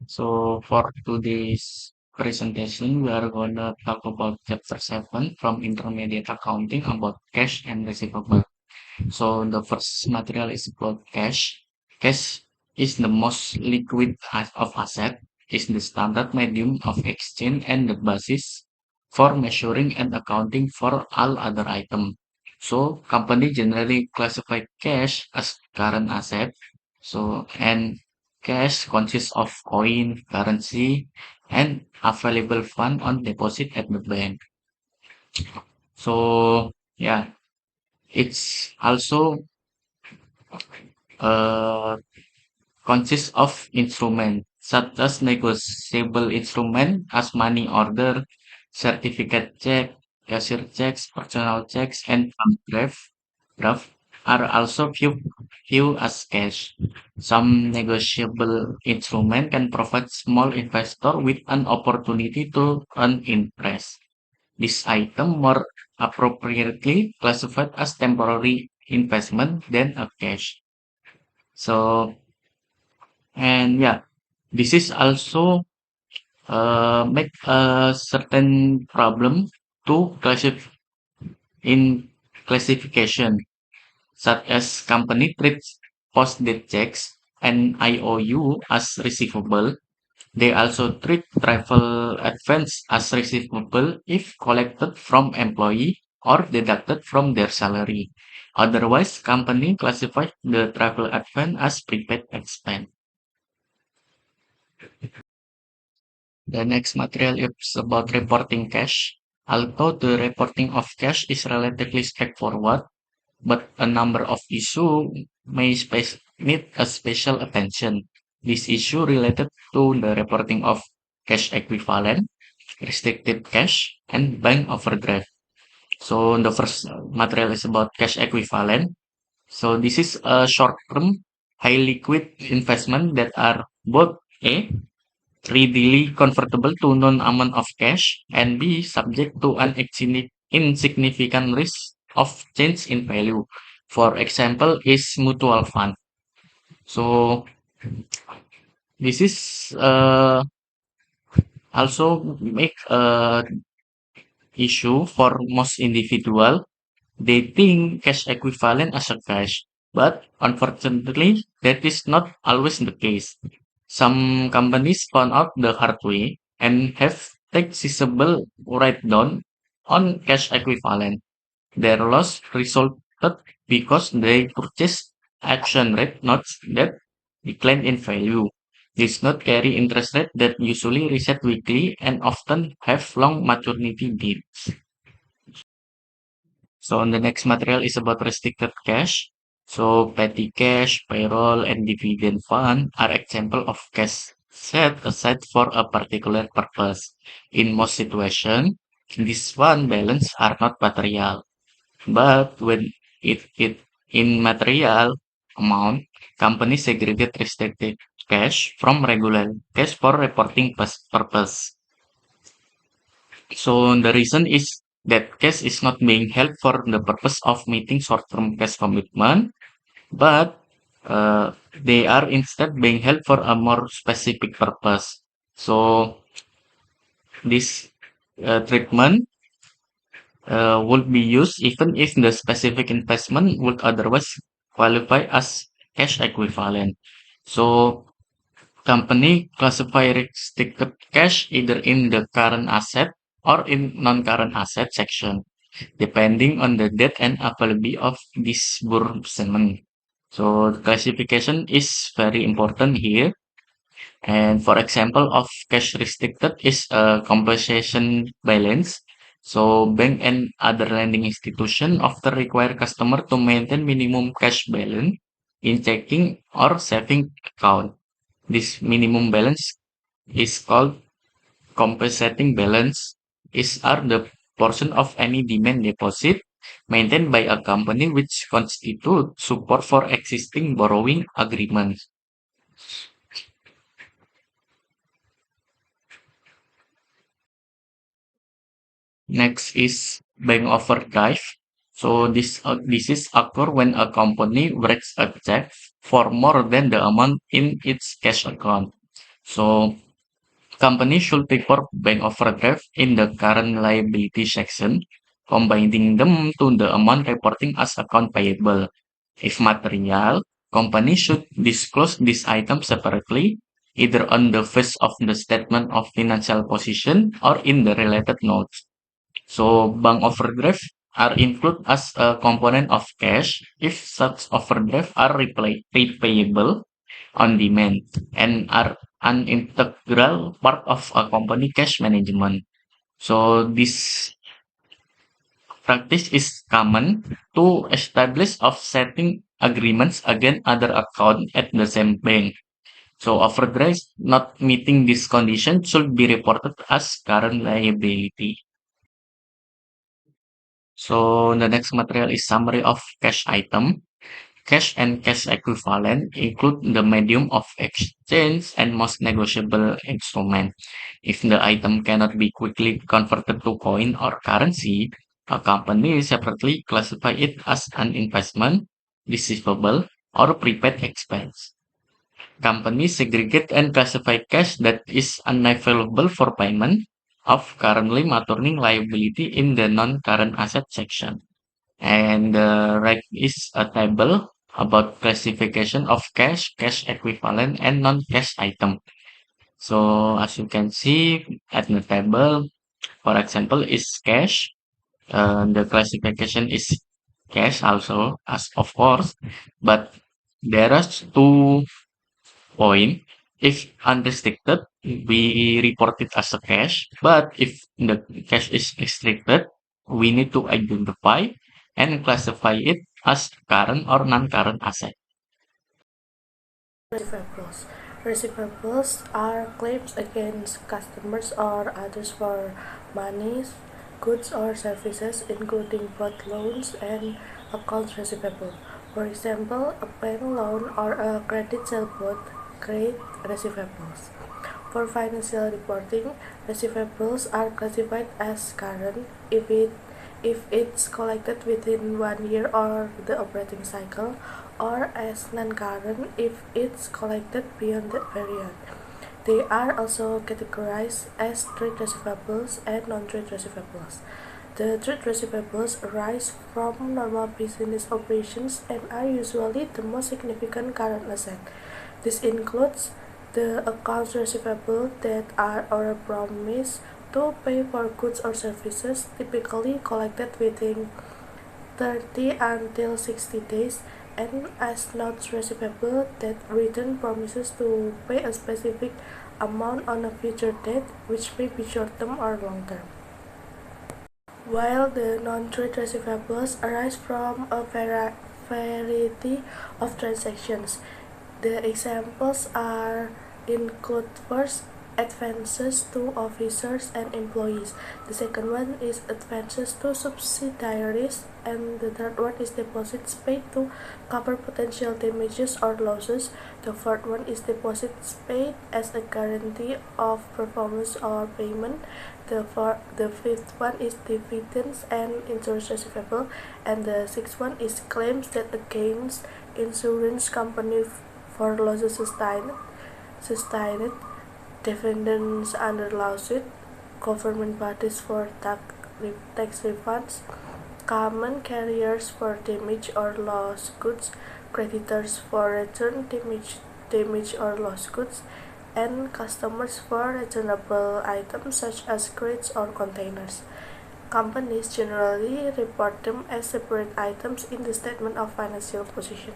So for today's presentation, we are gonna talk about chapter 7 from intermediate accounting about cash and receivable. So the first material is about cash. Cash is the most liquid of asset, is the standard medium of exchange and the basis for measuring and accounting for all other items. So company generally classify cash as current asset. So and cash consists of coin, currency, and available fund on deposit at the bank. So yeah, it's also uh, consists of instruments such as negotiable instrument as money order, certificate check, cashier checks, personal checks, and bank draft are also viewed as cash. Some negotiable instrument can provide small investor with an opportunity to earn interest. This item more appropriately classified as temporary investment than a cash. So and yeah, this is also make a certain problem to in classification, such as company treats post-date checks and IOU as receivable. They also treat travel advance as receivable if collected from employee or deducted from their salary. Otherwise, company classify the travel advance as prepaid expense. The next material is about reporting cash. Although the reporting of cash is relatively straightforward, but a number of issues need a special attention. This issue related to the reporting of cash equivalent, restricted cash, and bank overdraft. So the first material is about cash equivalent. So this is a short-term, high liquid investment that are both A, readily convertible to known amount of cash, and B, subject to an insignificant risk of change in value. For example, is mutual fund. So this is also make a issue for most individual. They think cash equivalent as a cash, but unfortunately, that is not always the case. Some companies found out the hard way and have taxable write-down on cash equivalent. Their loss resulted because they purchased action rate notes that declined in value. These notes carry interest rate that usually reset weekly and often have long maturity dates. So on the next material is about restricted cash. So petty cash, payroll, and dividend fund are example of cash set aside for a particular purpose. In most situations, these fund balance are not material, but when it in material amount, companies segregate restricted cash from regular cash for reporting purpose. So the reason is that cash is not being held for the purpose of meeting short-term cash commitment, but they are instead being held for a more specific purpose. So this treatment would be used even if the specific investment would otherwise qualify as cash equivalent. So company classify restricted cash either in the current asset or in non-current asset section, depending on the date and availability of disbursement. So the classification is very important here. And for example of cash restricted is a compensation balance. So bank and other lending institution often require customer to maintain minimum cash balance in checking or saving account. This minimum balance is called compensating balance is are the portion of any demand deposit maintained by a company which constitute support for existing borrowing agreements. Next is bank overdraft. So this is occur when a company writes a check for more than the amount in its cash account. So companies should report bank overdraft in the current liability section, combining them to the amount reporting as account payable. If material, companies should disclose this item separately, either on the face of the statement of financial position or in the related notes. So bank overdraft are included as a component of cash if such overdraft are repayable on demand and are an integral part of a company cash management. So this practice is common to establish offsetting agreements against other accounts at the same bank. So overdraft not meeting this condition should be reported as current liability. So the next material is summary of cash item. Cash and cash equivalent include the medium of exchange and most negotiable instrument. If the item cannot be quickly converted to coin or currency, a company separately classify it as an investment, receivable, or prepaid expense. Companies segregate and classify cash that is unavailable for payment of currently maturing liability in the non-current asset section. And the right is a table about classification of cash, cash equivalent, and non-cash item. So as you can see at the table, for example, is cash. The classification is cash also, as of course, but there are two point. If unrestricted, we report it as a cash, but if the cash is restricted, we need to identify and classify it as current or non-current asset. Receivables. Receivables are claims against customers or others for monies, goods or services, including both loans and accounts receivable. For example, a bank loan or a credit sale both create receivables. For financial reporting, receivables are classified as current if it's collected within 1 year or the operating cycle, or as non-current if it's collected beyond that period. They are also categorized as trade receivables and non-trade receivables. The trade receivables arise from normal business operations and are usually the most significant current asset. This includes the accounts receivable that are our promise to pay for goods or services, typically collected within 30 until 60 days, and as notes receivable that return promises to pay a specific amount on a future date, which may be short term or long term. While the non-trade receivables arise from a variety of transactions, the examples are include first advances to officers and employees. The second one is advances to subsidiaries, and the third one is deposits paid to cover potential damages or losses. The fourth one is deposits paid as a guarantee of performance or payment. The fifth one is dividends and interest receivable, and the sixth one is claims that against insurance company for losses sustained, defendants under lawsuit, government bodies for tax refunds, common carriers for damage or lost goods, creditors for return damage or lost goods, and customers for returnable items such as crates or containers. Companies generally report them as separate items in the statement of financial position.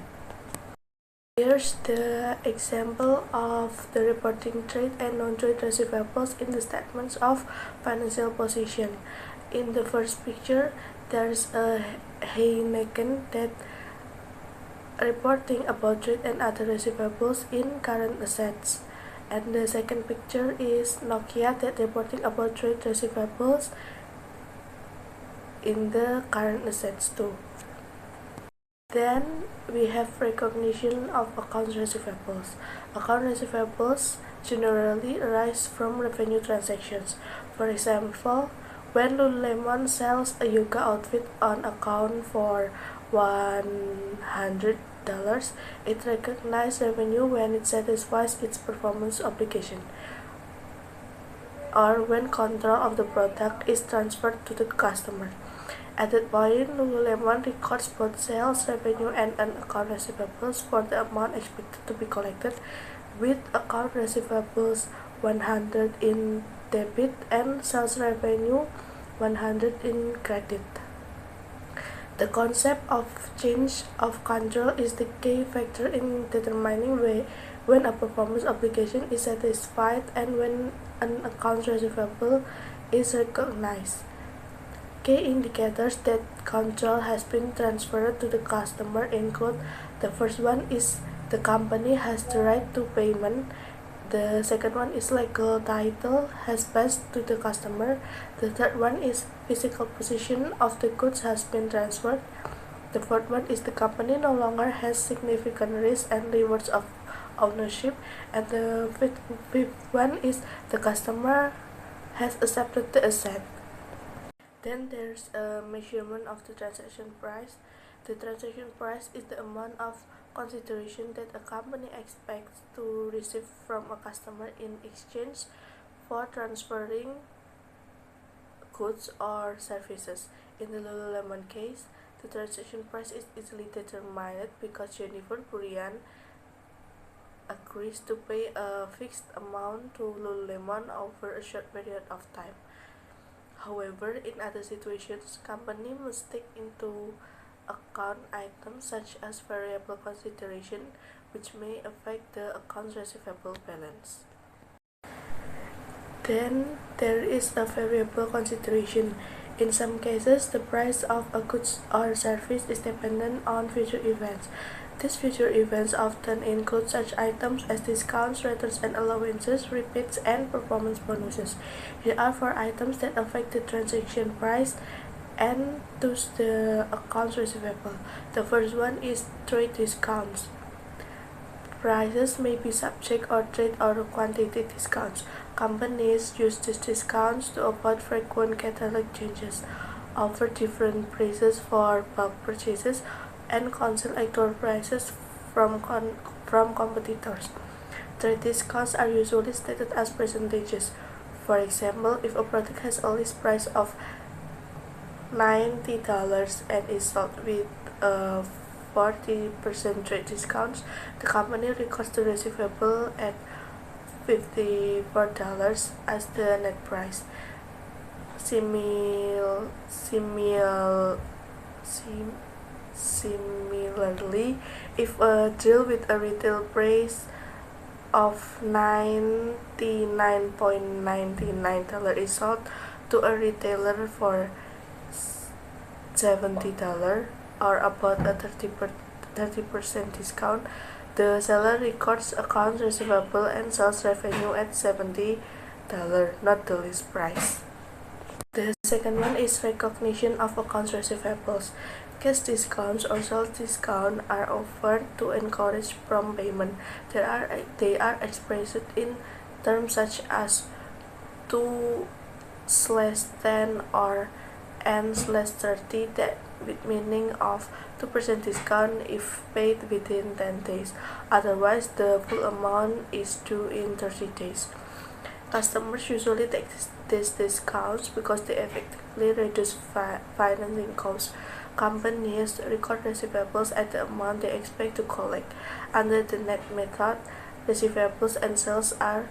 Here's the example of the reporting trade and non-trade receivables in the statements of financial position. In the first picture, there's a Heineken that reporting about trade and other receivables in current assets. And the second picture is Nokia that reporting about trade receivables in the current assets too. Then we have recognition of accounts receivables. Account receivables generally arise from revenue transactions. For example, when Lululemon sells a yoga outfit on account for $100, $100, it recognizes revenue when it satisfies its performance obligation, or when control of the product is transferred to the customer. At that point, Lululemon records both sales revenue and an account receivables for the amount expected to be collected, with account receivables 100 in debit and sales revenue 100 in credit. The concept of change of control is the key factor in determining when a performance obligation is satisfied and when an accounts receivable is recognized. Key indicators that control has been transferred to the customer include: the first one is the company has the right to payment. The second one is legal title has passed to the customer. The third one is physical position of the goods has been transferred. The fourth one is the company no longer has significant risks and rewards of ownership. And the fifth one is the customer has accepted the asset. Then there's a measurement of the transaction price. The transaction price is the amount of consideration that a company expects to receive from a customer in exchange for transferring goods or services. In the Lululemon case, the transaction price is easily determined because Jennifer Burian agrees to pay a fixed amount to Lululemon over a short period of time. However, in other situations, company must take into account items such as variable consideration, which may affect the accounts receivable balance. Then there is a variable consideration. In some cases, the price of a goods or service is dependent on future events. These future events often include such items as discounts, returns and allowances, rebates, and performance bonuses. Here are four items that affect the transaction price and thus the accounts receivable. The first one is trade discounts. Prices may be subject or trade or quantity discounts. Companies use these discounts to avoid frequent catalog changes, offer different prices for bulk purchases, and conceal actual prices from competitors. Trade discounts are usually stated as percentages. For example, if a product has a list price of $90 and is sold with a 40% trade discounts, the company records the receivable at $54 as the net price. Similarly, if a deal with a retail price of $99.99 is sold to a retailer for $70 or about a 30% discount, the seller records accounts receivable and sales revenue at $70, not the list price. The second one is recognition of accounts receivables. Cash discounts or sales discounts are offered to encourage prompt payment. They are expressed in terms such as 2/10 or N/30, that with meaning of 2% discount if paid within 10 days. Otherwise, the full amount is due in 30 days. Customers usually take these discounts because they effectively reduce financing costs. Companies record receivables at the amount they expect to collect. Under the net method, receivables and sales are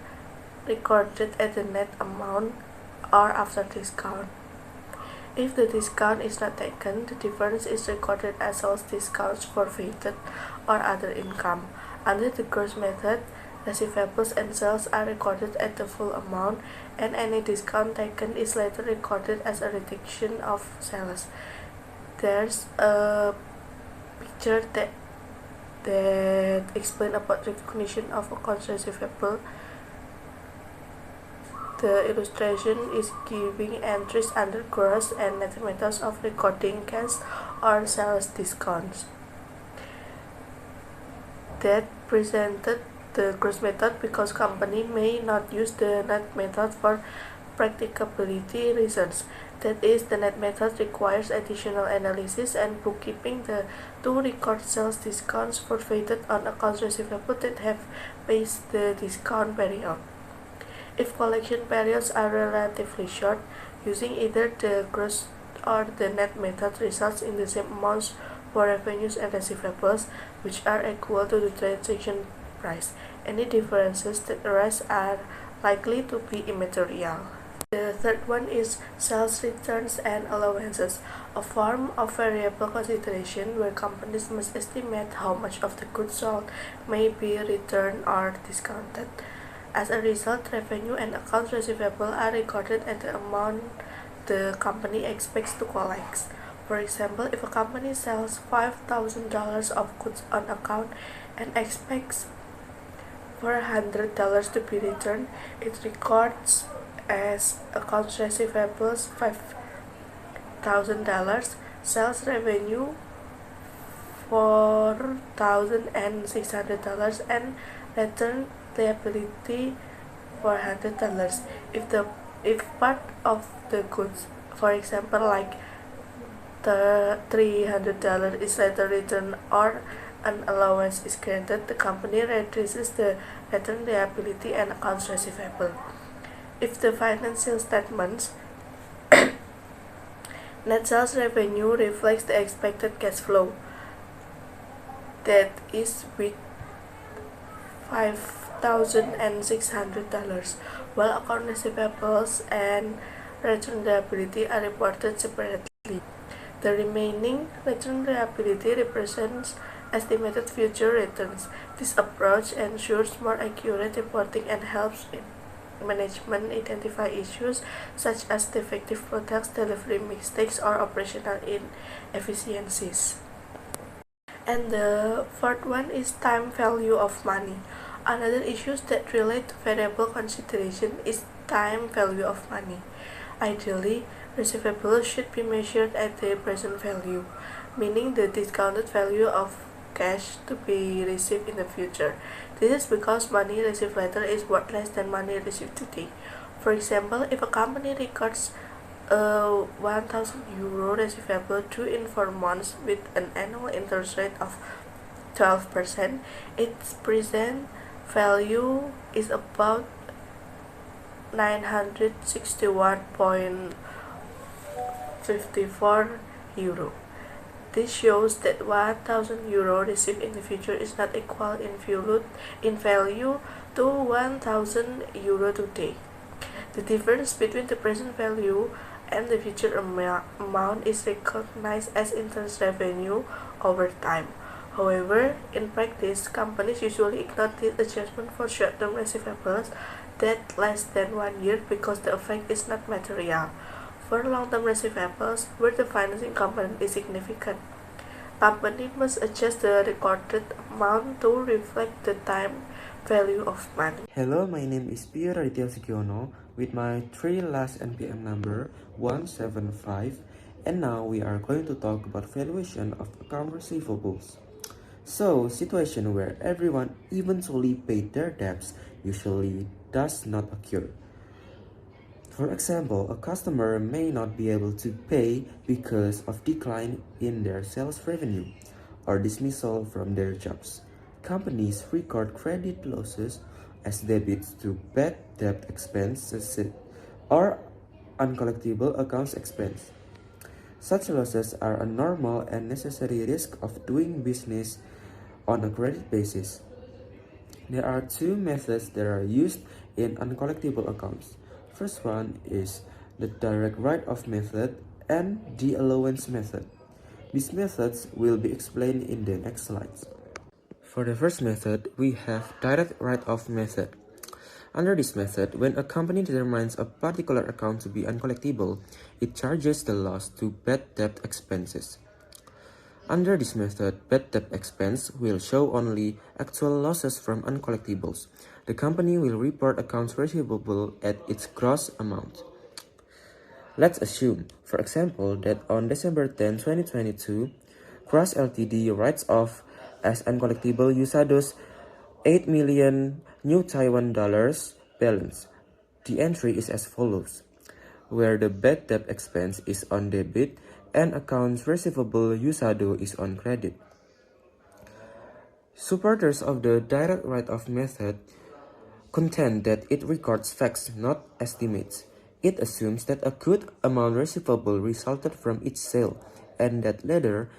recorded at the net amount or after discount. If the discount is not taken, the difference is recorded as sales discounts forfeited or other income. Under the gross method, receivables and sales are recorded at the full amount, and any discount taken is later recorded as a reduction of sales. There's a picture that explains about recognition of accounts receivable. The illustration is giving entries under gross and net methods of recording cash or sales discounts. That presented the gross method because company may not use the net method for practicability reasons. That is, the net method requires additional analysis and bookkeeping to record sales discounts forfeited on accounts receivable that have passed the discount period. If collection periods are relatively short, using either the gross or the net method results in the same amounts for revenues and receivables, which are equal to the transaction price. Any differences that arise are likely to be immaterial. The third one is sales returns and allowances, a form of variable consideration where companies must estimate how much of the goods sold may be returned or discounted. As a result, revenue and accounts receivable are recorded at the amount the company expects to collect. For example, if a company sells $5,000 of goods on account and expects $400 to be returned, it records as accounts receivables $5,000, sales revenue $4,600, and return liability $400. If part of the goods, for example like the $300, is later returned or an allowance is granted, the company reduces the return liability and accounts receivable. If the financial statements net sales revenue reflects the expected cash flow, that is with $5,600, while account receivables and return liability are reported separately. The remaining return liability represents estimated future returns. This approach ensures more accurate reporting and helps management identify issues such as defective products, delivery mistakes, or operational inefficiencies. And the fourth one is time value of money. Another issue that relate to variable consideration is time value of money. Ideally, receivables should be measured at their present value, meaning the discounted value of cash to be received in the future. This is because money received later is worth less than money received today. For example, if a company records a €1,000 receivable due in 4 months with an annual interest rate of 12%, its present value is about €961.54. This shows that €1,000 received in the future is not equal in value to €1,000 today. The difference between the present value and the future amount is recognized as interest revenue over time. However, in practice, companies usually ignore this adjustment for short-term receivables that less than 1 year because the effect is not material. For long-term receivables, where the financing component is significant, company must adjust the recorded amount to reflect the time value of money. Hello, my name is Pio Raditya Sugiono with my 3 last NPM number 175, and now we are going to talk about valuation of account receivables. So, situation where everyone eventually paid their debts usually does not occur. For example, a customer may not be able to pay because of decline in their sales revenue or dismissal from their jobs. Companies record credit losses as debits to bad debt expenses or uncollectible accounts expense. Such losses are a normal and necessary risk of doing business on a credit basis. There are 2 methods that are used in uncollectible accounts. First one is the direct write-off method and the allowance method. These methods will be explained in the next slides. For the first method, we have direct write-off method. Under this method, when a company determines a particular account to be uncollectible, it charges the loss to bad debt expenses. Under this method, bad debt expense will show only actual losses from uncollectibles. The company will report accounts receivable at its gross amount. Let's assume, for example, that on December 10, 2022, Cross Ltd writes off as uncollectible USADO's 8 million new Taiwan dollars balance. The entry is as follows. where the bad debt expense is on debit and accounts receivable usado is on credit. Supporters of the direct write-off method contend that it records facts, not estimates. It assumes that a good amount receivable resulted from each sale, and that later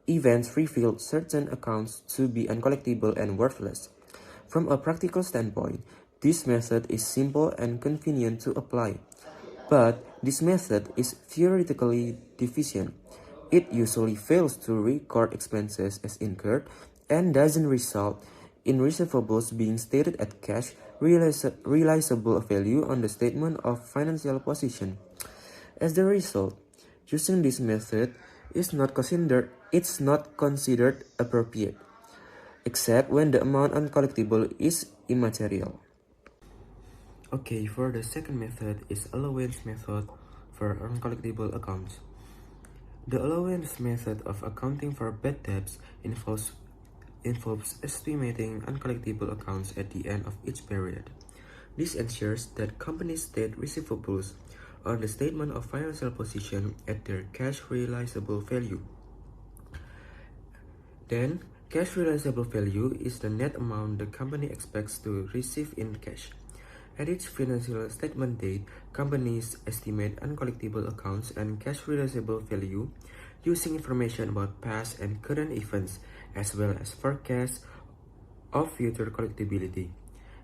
events revealed certain accounts to be uncollectible and worthless. From a practical standpoint, this method is simple and convenient to apply. But this method is theoretically deficient. It usually fails to record expenses as incurred and doesn't result in receivables being stated at cash realizable value on the statement of financial position. As a result, using this method is not considered appropriate, except when the amount uncollectible is immaterial. Okay, for the second method is allowance method for uncollectible accounts. The allowance method of accounting for bad debts involves estimating uncollectible accounts at the end of each period. This ensures that companies state receivables on the statement of financial position at their cash realizable value. Then, cash realizable value is the net amount the company expects to receive in cash. At each financial statement date, companies estimate uncollectible accounts and cash realizable value using information about past and current events, as well as forecasts of future collectibility.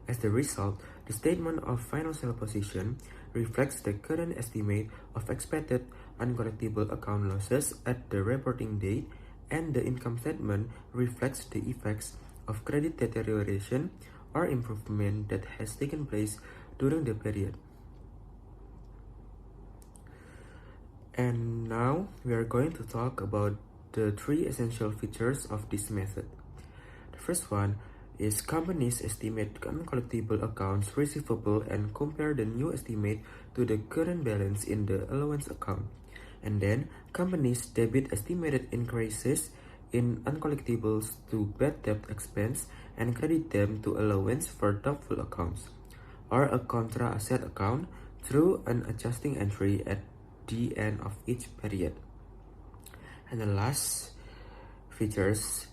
As a result, the statement of financial position reflects the current estimate of expected uncollectible account losses at the reporting date, and the income statement reflects the effects of credit deterioration or improvement that has taken place during the period. And now we are going to talk about the three essential features of this method. The first one is companies estimate uncollectible accounts receivable and compare the new estimate to the current balance in the allowance account. And then companies debit estimated increases in uncollectibles to bad debt expense and credit them to allowance for doubtful accounts, or a contra asset account, through an adjusting entry at the end of each period. And the last features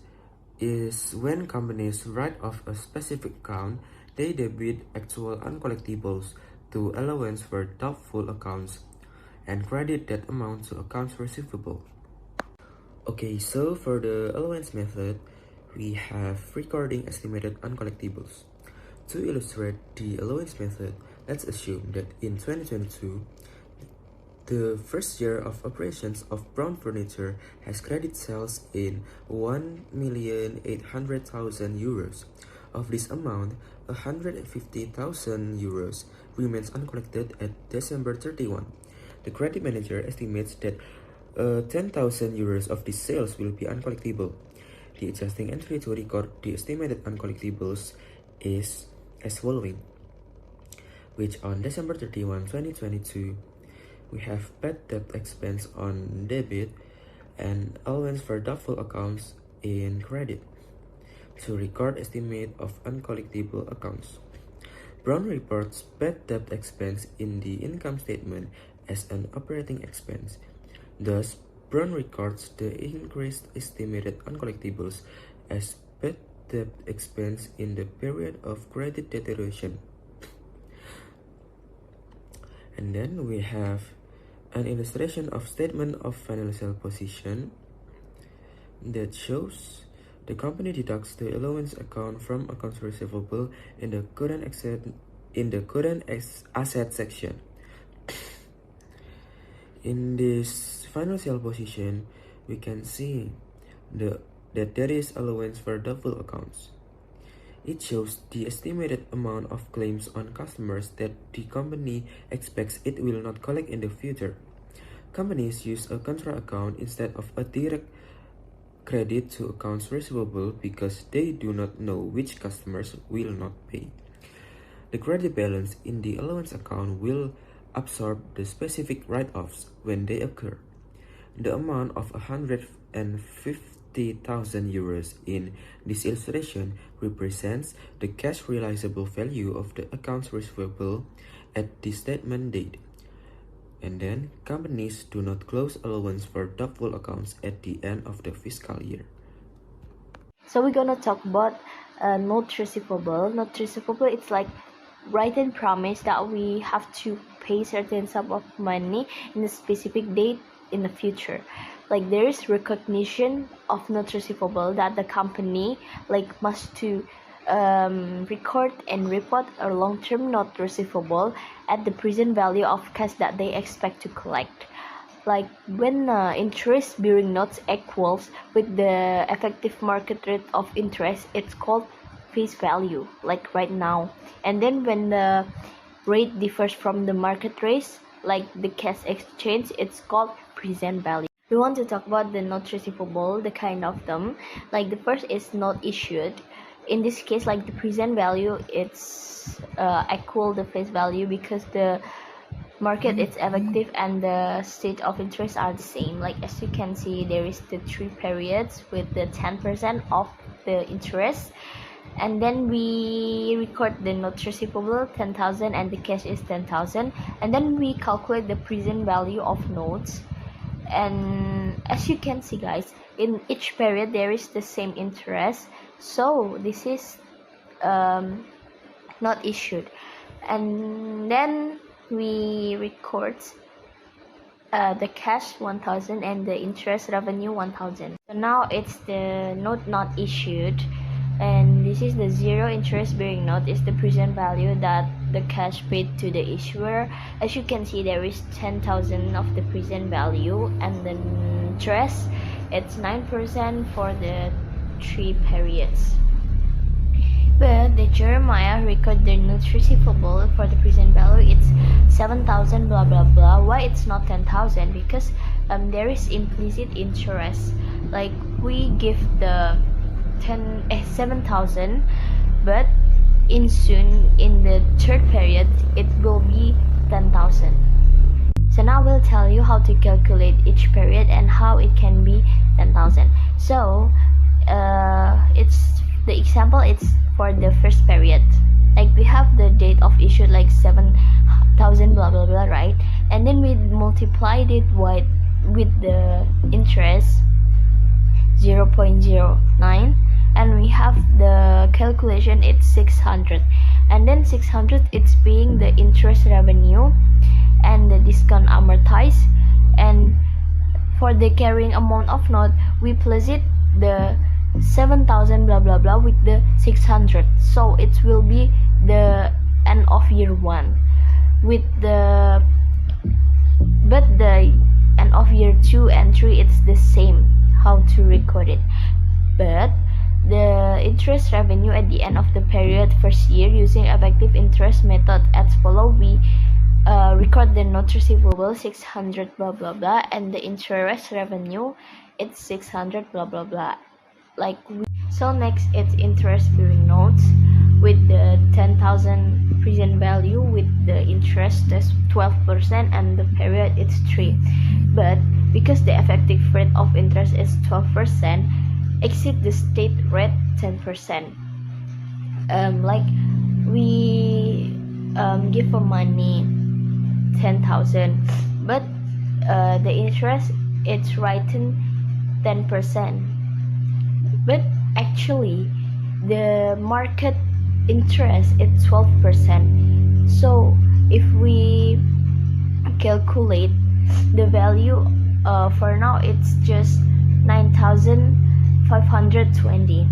is when companies write off a specific account, they debit actual uncollectibles to allowance for doubtful accounts and credit that amount to accounts receivable. Okay, so for the allowance method, we have recording estimated uncollectibles. To illustrate the allowance method, let's assume that in 2022, the first year of operations of Brown Furniture has credit sales in 1,800,000 euros. Of this amount, 150,000 euros remains uncollected at December 31. The credit manager estimates that 10,000 euros of these sales will be uncollectible. The adjusting entry to record the estimated uncollectibles is as following, which on December 31, 2022, we have bad debt expense on debit and allowance for doubtful accounts in credit. To record estimate of uncollectible accounts, Brown reports bad debt expense in the income statement as an operating expense. Thus, Brown records the increased estimated uncollectibles as bad debt expense in the period of credit deterioration. And then we have an illustration of statement of financial position that shows the company deducts the allowance account from accounts receivable in the current asset section. In this financial position, we can see that there is allowance for doubtful accounts. It shows the estimated amount of claims on customers that the company expects it will not collect in the future. Companies use a contra account instead of a direct credit to accounts receivable because they do not know which customers will not pay. The credit balance in the allowance account will absorb the specific write-offs when they occur. The amount of 150,000 euros in this illustration represents the cash realizable value of the accounts receivable at the statement date. And then, companies do not close allowance for doubtful accounts at the end of the fiscal year. So we're gonna talk about note receivable. Note receivable, it's like written promise that we have to pay certain sum of money in a specific date in the future. Like there is recognition of note receivable that the company like must to record and report a long-term note receivable at the present value of cash that they expect to collect. Like when interest bearing notes equals with the effective market rate of interest, it's called face value, like right now. And then when the rate differs from the market rate, like the cash exchange, it's called present value. We want to talk about the note receivable, the kind of them. Like the first is note issued. In this case, like the present value, it's equal the face value because the market is effective and the state of interest are the same. Like as you can see, there is the 3 periods with the 10% of the interest, and then we record the note receivable 10,000 and the cash is 10,000, and then we calculate the present value of notes. And as you can see guys, in each period there is the same interest, so this is not issued. And then we record the cash 1,000 and the interest revenue 1,000. So now it's the note not issued, and this is the zero interest bearing note, is the present value that the cash paid to the issuer. As you can see, there is 10,000 of the present value, and the interest, it's 9% for the 3 periods. But the Jeremiah record the note receivable for the present value, it's 7,000 blah blah blah. Why it's not 10,000? Because there is implicit interest. Like we give the 7,000, but in the 3rd period it will be 10,000. So now we'll tell you how to calculate each period and how it can be 10,000. So it's the example, it's for the first period. Like we have the date of issue like 7,000 blah blah blah, right? And then we multiplied it with the interest 0.09, and we have the calculation, it's 600, and then 600 it's being the interest revenue and the discount amortized. And for the carrying amount of note, we place it the 7,000 blah blah blah with the 600, so it will be the end of year 1 with the, but the end of year 2 and 3 it's the same how to record it. But the interest revenue at the end of the period first year using effective interest method as follow. We record the note receivable 600 blah blah blah, and the interest revenue it's 600 blah blah blah. So next it's interest bearing notes with the 10,000 present value with the interest that's 12% and the period it's 3. But because the effective rate of interest is 12%, exceed the state rate 10%. Like we give a money 10,000, but the interest it's written 10%, but actually the market interest is 12%. So if we calculate the value for now, it's just 9,520,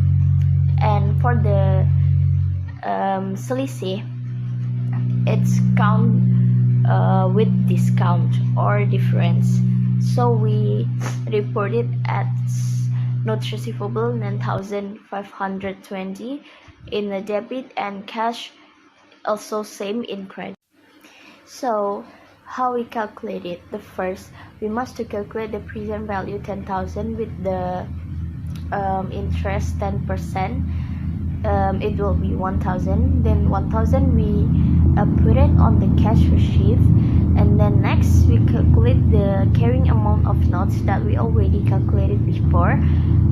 and for the Selisih it's count with discount or difference. So we report it at note receivable 9,520 in the debit, and cash also same in credit. So how we calculate it? The first, we must to calculate the present value 10,000 with the interest 10%. It will be 1,000. Then 1,000 we put it on the cash received, and then next we calculate the carrying amount of notes that we already calculated before,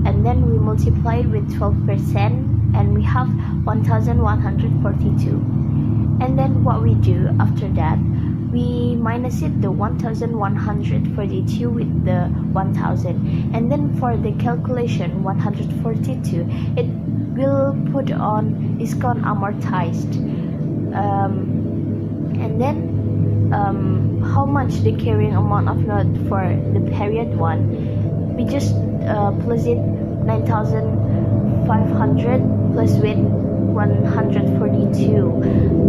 and then we multiply it with 12%, and we have 1,142. And then what we do after that, we minus it the 1142 with the 1000, and then for the calculation 142 it will put on discount amortized, and then how much the carrying amount of note for the period one, we just plus it 9500 plus with 142,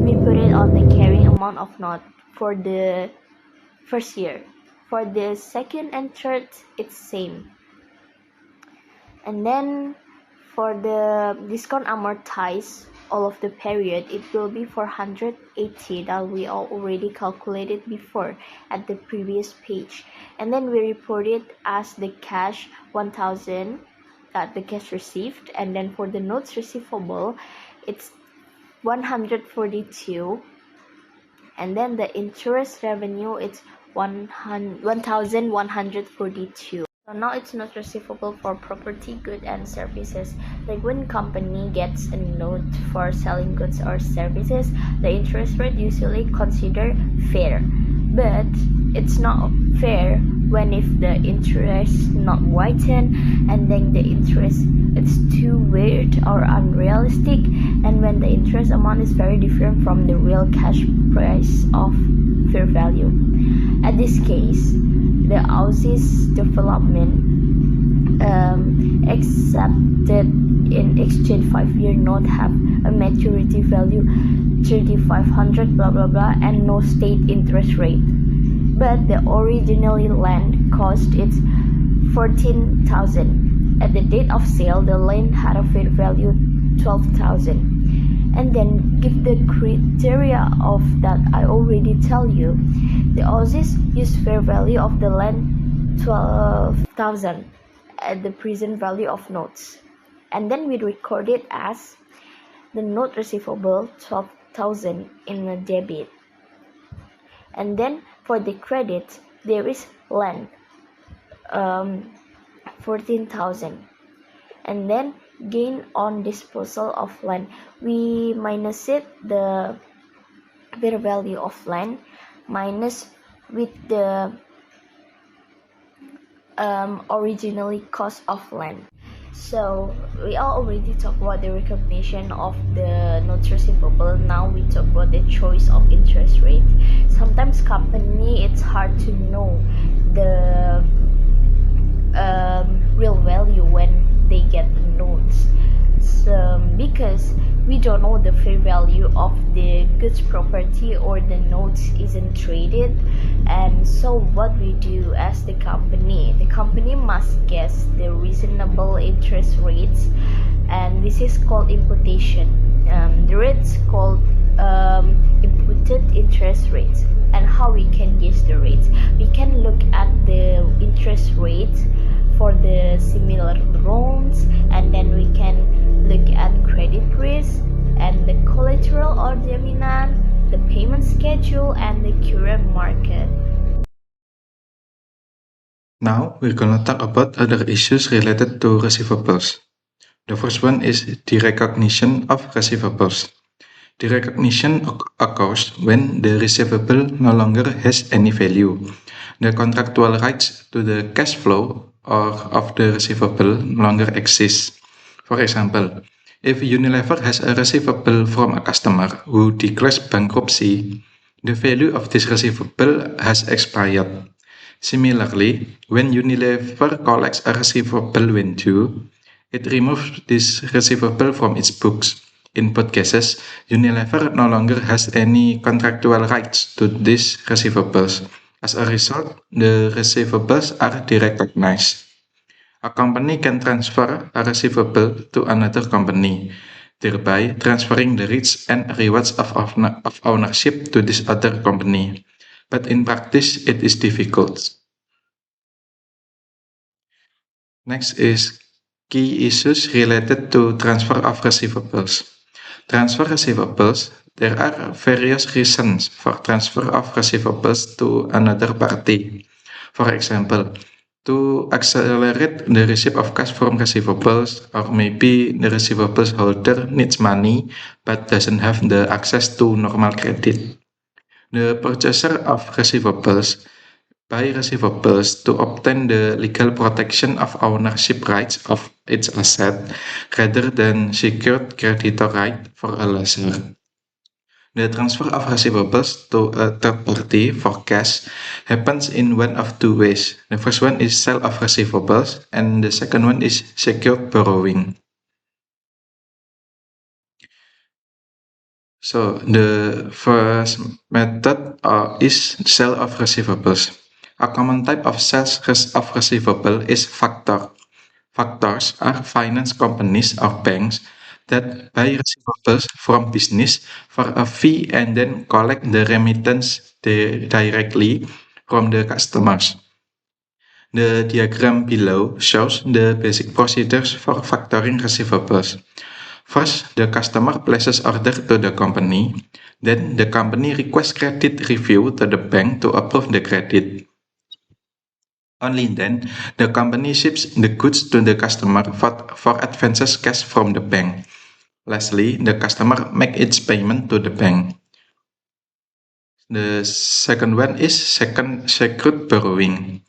we put it on the carrying amount of note for the first year. For the second and third, it's same. And then for the discount amortized all of the period, it will be 480 that we already calculated before at the previous page. And then we report it as the cash 1000, the cash received, and then for the notes receivable it's 142, and then the interest revenue it's 1142. So now it's not receivable for property, good and services. Like when company gets a note for selling goods or services, the interest rate usually considered fair, but it's not fair when if the interest not whitened, and then the interest it's too weird or unrealistic, and when the interest amount is very different from the real cash price of fair value. At this case, the Aussies development accepted in exchange 5-year note have a maturity value 3500 blah blah blah and no state interest rate, but the originally land cost it's 14,000. At the date of sale, the land had a fair value 12,000. And then give the criteria of that I already tell you. The Aussies use fair value of the land 12,000 at the present value of notes, and then we record it as the note receivable 12,000 in a debit. And then for the credit there is land 14,000, and then gain on disposal of land, we minus it the fair value of land minus with the originally cost of land. So we already talked about the recognition of the notes receivable. Now we talk about the choice of interest rate. Sometimes company it's hard to know the real value when they get the notes, because we don't know the fair value of the goods property or the notes isn't traded. And so what we do as the company must guess the reasonable interest rates, and this is called imputation. The rates called imputed interest rates. And how we can guess the rates, we can look at the interest rates for the similar loans, and then we can look at credit risk and the collateral or jaminan, the payment schedule, and the current market. Now we're gonna talk about other issues related to receivables. The first one is the recognition of receivables. The recognition occurs when the receivable no longer has any value. The contractual rights to the cash flow of the receivable no longer exist. For example, if Unilever has a receivable from a customer who declares bankruptcy, the value of this receivable has expired. Similarly, when Unilever collects a receivable when due, it removes this receivable from its books. In both cases, Unilever no longer has any contractual rights to these receivables. As a result, the receivables are derecognized. A company can transfer a receivable to another company, thereby transferring the rights and rewards of ownership to this other company. But in practice, it is difficult. Next is key issues related to transfer of receivables. Transfer receivables. There are various reasons for transfer of receivables to another party. For example, to accelerate the receipt of cash from receivables, or maybe the receivables holder needs money but doesn't have the access to normal credit. The purchaser of receivables buy receivables to obtain the legal protection of ownership rights of its asset rather than secured creditor right for a lessor. The transfer of receivables to a third party for cash happens in one of two ways. The first one is sale of receivables, and the second one is secured borrowing. So the first method is sale of receivables. A common type of sales of receivable is factor. Factors are finance companies or banks that buy receivables from business for a fee and then collect the remittance directly from the customers. The diagram below shows the basic procedures for factoring receivables. First, the customer places order to the company. Then, the company requests credit review to the bank to approve the credit. Only then, the company ships the goods to the customer for advances cash from the bank. Lastly, the customer makes its payment to the bank. The second one is secured borrowing.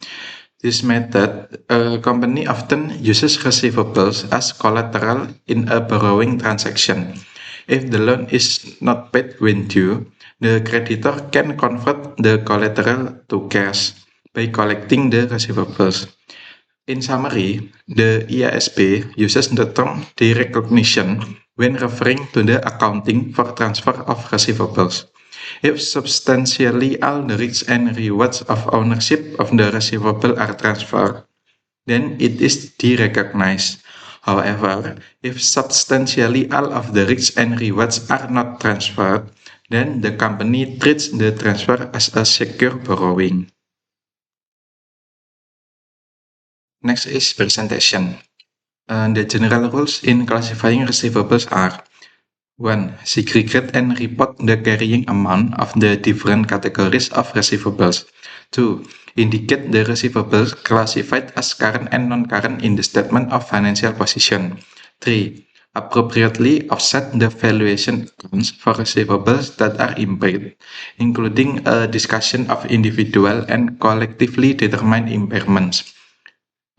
This method, a company often uses receivables as collateral in a borrowing transaction. If the loan is not paid when due, the creditor can convert the collateral to cash by collecting the receivables. In summary, the IASB uses the term derecognition when referring to the accounting for transfer of receivables. If substantially all the risks and rewards of ownership of the receivable are transferred, then it is derecognized. However, if substantially all of the risks and rewards are not transferred, then the company treats the transfer as a secure borrowing. Next is presentation. The general rules in classifying receivables are: 1. Segregate and report the carrying amount of the different categories of receivables. 2. Indicate the receivables classified as current and non-current in the statement of financial position. 3. Appropriately offset the valuation accounts for receivables that are impaired, including a discussion of individual and collectively determined impairments.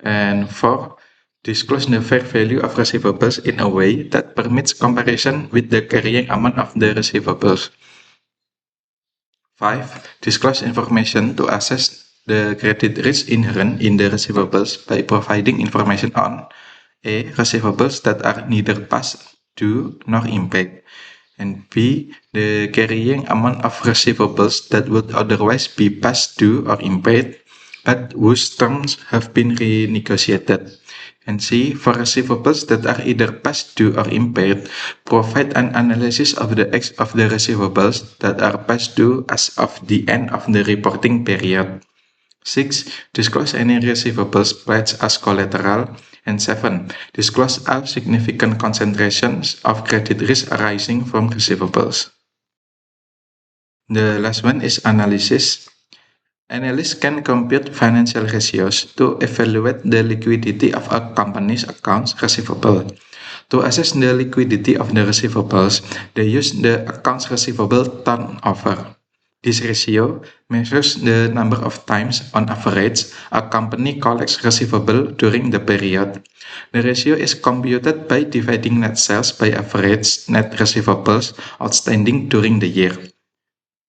And 4. Disclose the fair value of receivables in a way that permits comparison with the carrying amount of the receivables. 5. Disclose information to assess the credit risk inherent in the receivables by providing information on A. Receivables that are neither past due nor impaired, and B. The carrying amount of receivables that would otherwise be past due or impaired, but whose terms have been renegotiated. And C. For receivables that are either past due or impaired, provide an analysis of the receivables that are past due as of the end of the reporting period. 6. Disclose any receivables pledged as collateral. And 7. Disclose all significant concentrations of credit risk arising from receivables. The last one is analysis. Analysts can compute financial ratios to evaluate the liquidity of a company's accounts receivable. To assess the liquidity of the receivables, they use the accounts receivable turnover. This ratio measures the number of times, on average, a company collects receivable during the period. The ratio is computed by dividing net sales by average net receivables outstanding during the year.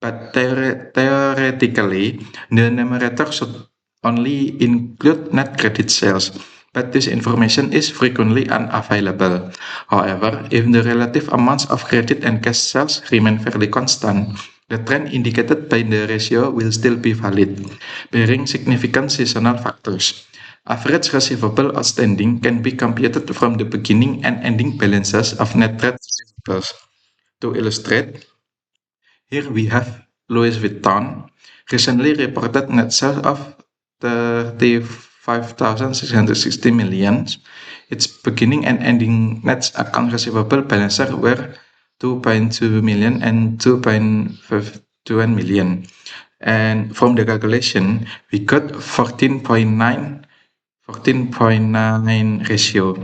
But theoretically, the numerator should only include net credit sales, but this information is frequently unavailable. However, if the relative amounts of credit and cash sales remain fairly constant, the trend indicated by the ratio will still be valid, bearing significant seasonal factors. Average receivable outstanding can be computed from the beginning and ending balances of net trade receivables. To illustrate, here we have Louis Vuitton recently reported net sales of 35,660 million. Its beginning and ending net account receivable balances were 2.2 million and 2.51 million. And from the calculation, we got 14.9 14.9 ratio.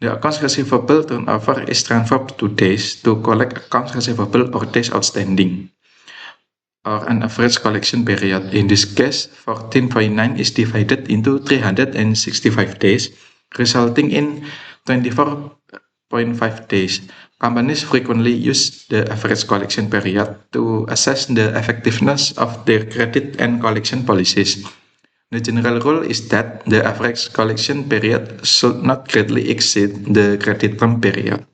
The accounts receivable turnover is transferred to days to collect accounts receivable or days outstanding, or an average collection period. In this case, 14.9 is divided into 365 days, resulting in 24.5 days. Companies frequently use the average collection period to assess the effectiveness of their credit and collection policies. The general rule is that the average collection period should not greatly exceed the credit term period.